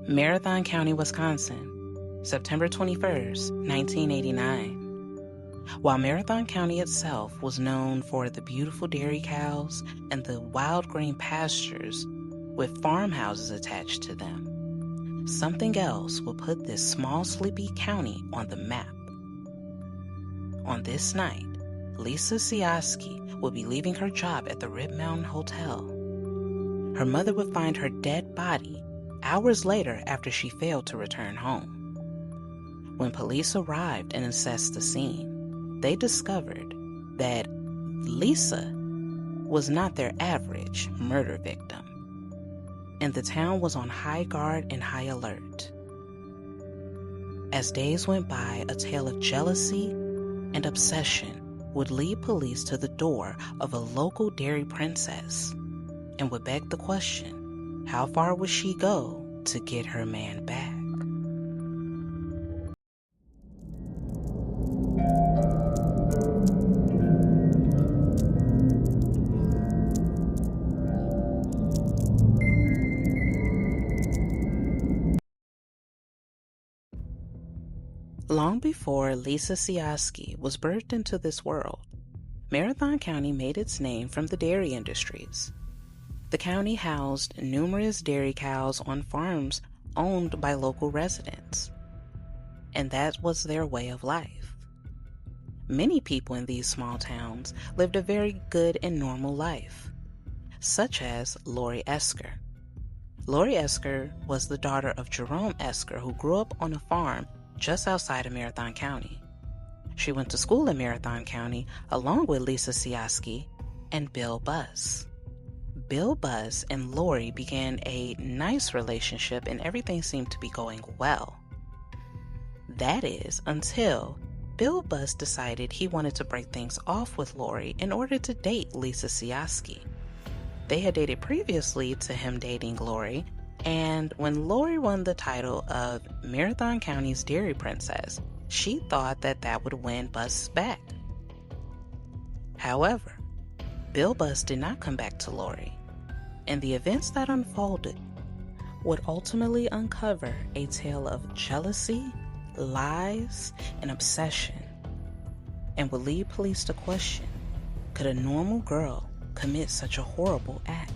Marathon County, Wisconsin, September 21st, 1989. While Marathon County itself was known for the beautiful dairy cows and the wild green pastures with farmhouses attached to them, something else would put this small, sleepy county on the map. On this night, Lisa Siaski would be leaving her job at the Rib Mountain Hotel. Her mother would find her dead body hours later after she failed to return home. When police arrived and assessed the scene, they discovered that Lisa was not their average murder victim, and the town was on high guard and high alert. As days went by, a tale of jealousy and obsession would lead police to the door of a local dairy princess and would beg the question, how far would she go to get her man back? Long before Lisa Siaski was birthed into this world, Marathon County made its name from the dairy industries. The county housed numerous dairy cows on farms owned by local residents, and that was their way of life. Many people in these small towns lived a very good and normal life, such as Lori Esker. Lori Esker was the daughter of Jerome Esker, who grew up on a farm just outside of Marathon County. She went to school in Marathon County along with Lisa Siaski and Bill Buss. Bill Buss and Lori began a nice relationship and everything seemed to be going well. That is, until Bill Buss decided he wanted to break things off with Lori in order to date Lisa Siaski. They had dated previously to him dating Lori, and when Lori won the title of Marathon County's Dairy Princess, she thought that that would win Buss back. However, Bill Buss did not come back to Lori, and the events that unfolded would ultimately uncover a tale of jealousy, lies, and obsession, and would lead police to question, could a normal girl commit such a horrible act?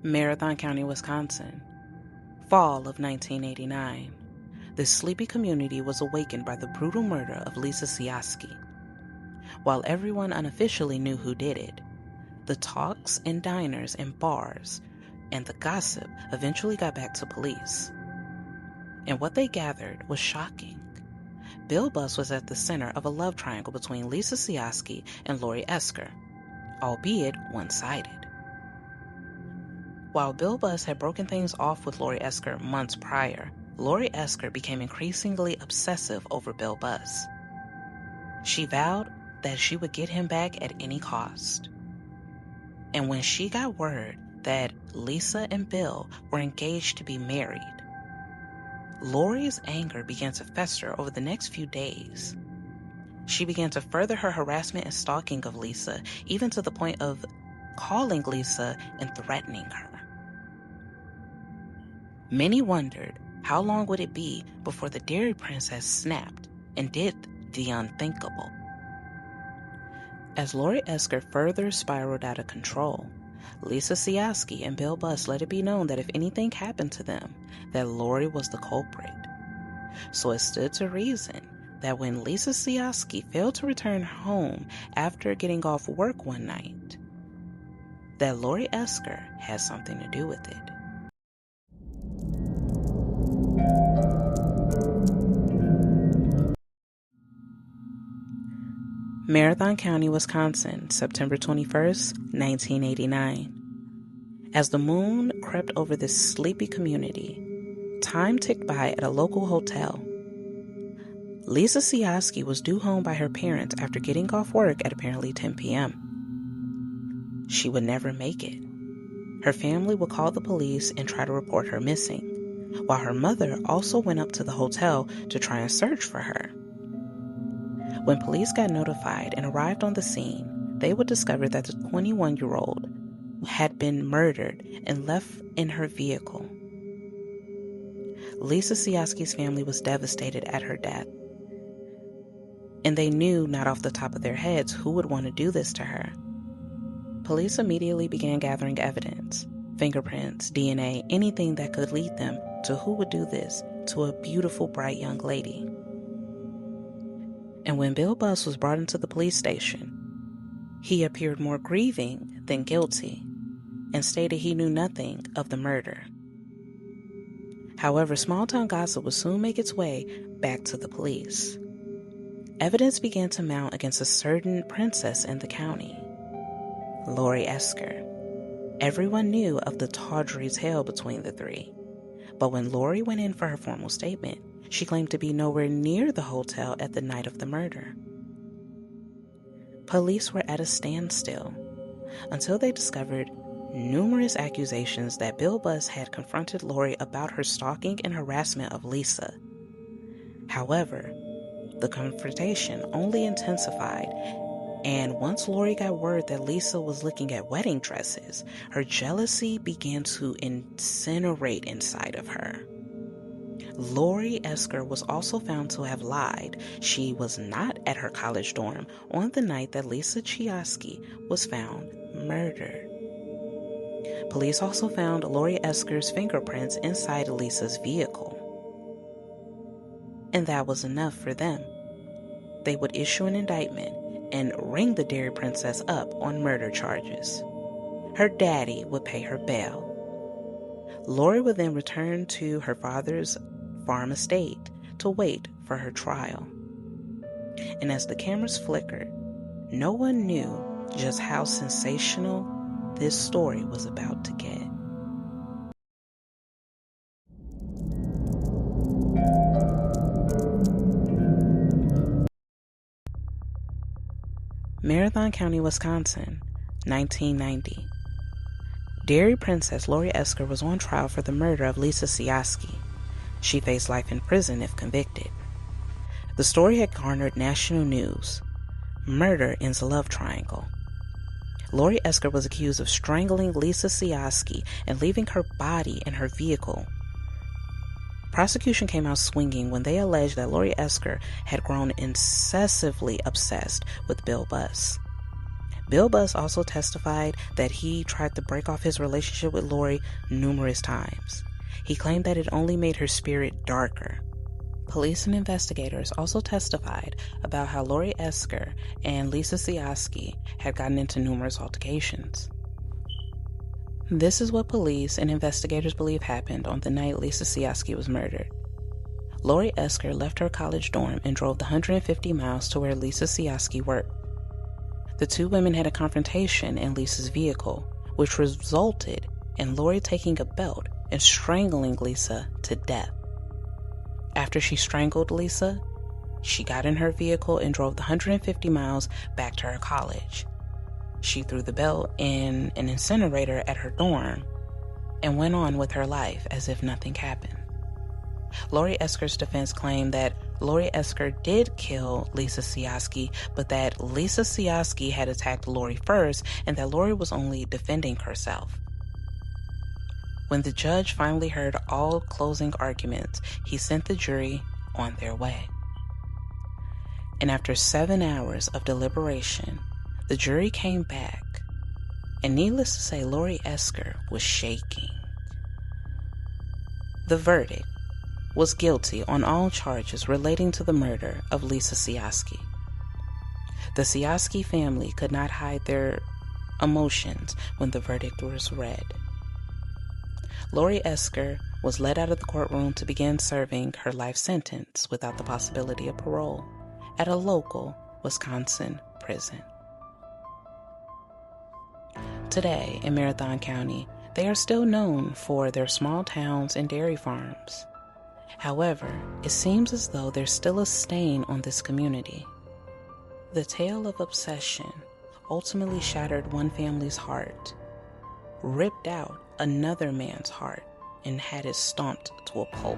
Marathon County, Wisconsin, fall of 1989. This sleepy community was awakened by the brutal murder of Lisa Siaski. While everyone unofficially knew who did it, the talks in diners and bars and the gossip eventually got back to police. And what they gathered was shocking. Bill Buss was at the center of a love triangle between Lisa Siaski and Lori Esker, albeit one-sided. While Bill Buss had broken things off with Lori Esker months prior, Lori Esker became increasingly obsessive over Bill Buss. She vowed that she would get him back at any cost. And when she got word that Lisa and Bill were engaged to be married, Lori's anger began to fester over the next few days. She began to further her harassment and stalking of Lisa, even to the point of calling Lisa and threatening her. Many wondered how long would it be before the Dairy Princess snapped and did the unthinkable. As Lori Esker further spiraled out of control, Lisa Siaski and Bill Buss let it be known that if anything happened to them, that Lori was the culprit. So it stood to reason that when Lisa Siaski failed to return home after getting off work one night, that Lori Esker had something to do with it. Marathon County, Wisconsin, September 21st, 1989. As the moon crept over this sleepy community, time ticked by at a local hotel. Lisa Siaski was due home by her parents after getting off work at apparently 10 p.m. She would never make it. Her family would call the police and try to report her missing, while her mother also went up to the hotel to try and search for her. When police got notified and arrived on the scene, they would discover that the 21-year-old had been murdered and left in her vehicle. Lisa Siaski's family was devastated at her death, and they knew not off the top of their heads who would want to do this to her. Police immediately began gathering evidence, fingerprints, DNA, anything that could lead them to who would do this to a beautiful, bright young lady. And when Bill Buss was brought into the police station, he appeared more grieving than guilty and stated he knew nothing of the murder. However, small-town gossip would soon make its way back to the police. Evidence began to mount against a certain princess in the county, Lori Esker. Everyone knew of the tawdry tale between the three, but when Lori went in for her formal statement, she claimed to be nowhere near the hotel at the night of the murder. Police were at a standstill until they discovered numerous accusations that Bill Buss had confronted Lori about her stalking and harassment of Lisa. However, the confrontation only intensified, and once Lori got word that Lisa was looking at wedding dresses, her jealousy began to incinerate inside of her. Lori Esker was also found to have lied. She was not at her college dorm on the night that Lisa Siaski was found murdered. Police also found Lori Esker's fingerprints inside Lisa's vehicle. And that was enough for them. They would issue an indictment and ring the Dairy Princess up on murder charges. Her daddy would pay her bail. Lori would then return to her father's farm estate to wait for her trial. And as the cameras flickered, no one knew just how sensational this story was about to get. Marathon County, Wisconsin, 1990. Dairy Princess Lori Esker was on trial for the murder of Lisa Siaski. She faced life in prison if convicted. The story had garnered national news. Murder ends a love triangle. Lori Esker was accused of strangling Lisa Siaski and leaving her body in her vehicle. Prosecution came out swinging when they alleged that Lori Esker had grown incessantly obsessed with Bill Buss. Bill Buss also testified that he tried to break off his relationship with Lori numerous times. He claimed that it only made her spirit darker. Police and investigators also testified about how Lori Esker and Lisa Siaski had gotten into numerous altercations. This is what police and investigators believe happened on the night Lisa Siaski was murdered. Lori Esker left her college dorm and drove the 150 miles to where Lisa Siaski worked. The two women had a confrontation in Lisa's vehicle, which resulted in Lori taking a belt and strangling Lisa to death. After she strangled Lisa, she got in her vehicle and drove the 150 miles back to her college. She threw the belt in an incinerator at her dorm and went on with her life as if nothing happened. Lori Esker's defense claimed that Lori Esker did kill Lisa Siaski, but that Lisa Siaski had attacked Lori first and that Lori was only defending herself. When the judge finally heard all closing arguments, he sent the jury on their way. And after 7 hours of deliberation, the jury came back, and needless to say, Lori Esker was shaking. The verdict was guilty on all charges relating to the murder of Lisa Siaski. The Siaski family could not hide their emotions when the verdict was read. Lori Esker was led out of the courtroom to begin serving her life sentence without the possibility of parole at a local Wisconsin prison. Today, in Marathon County, they are still known for their small towns and dairy farms. However, it seems as though there's still a stain on this community. The tale of obsession ultimately shattered one family's heart, ripped out another man's heart, and had it stomped to a pulp,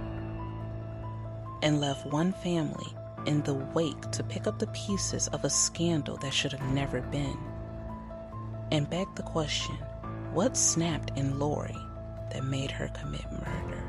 and left one family in the wake to pick up the pieces of a scandal that should have never been. and begged the question, what snapped in Lori that made her commit murder?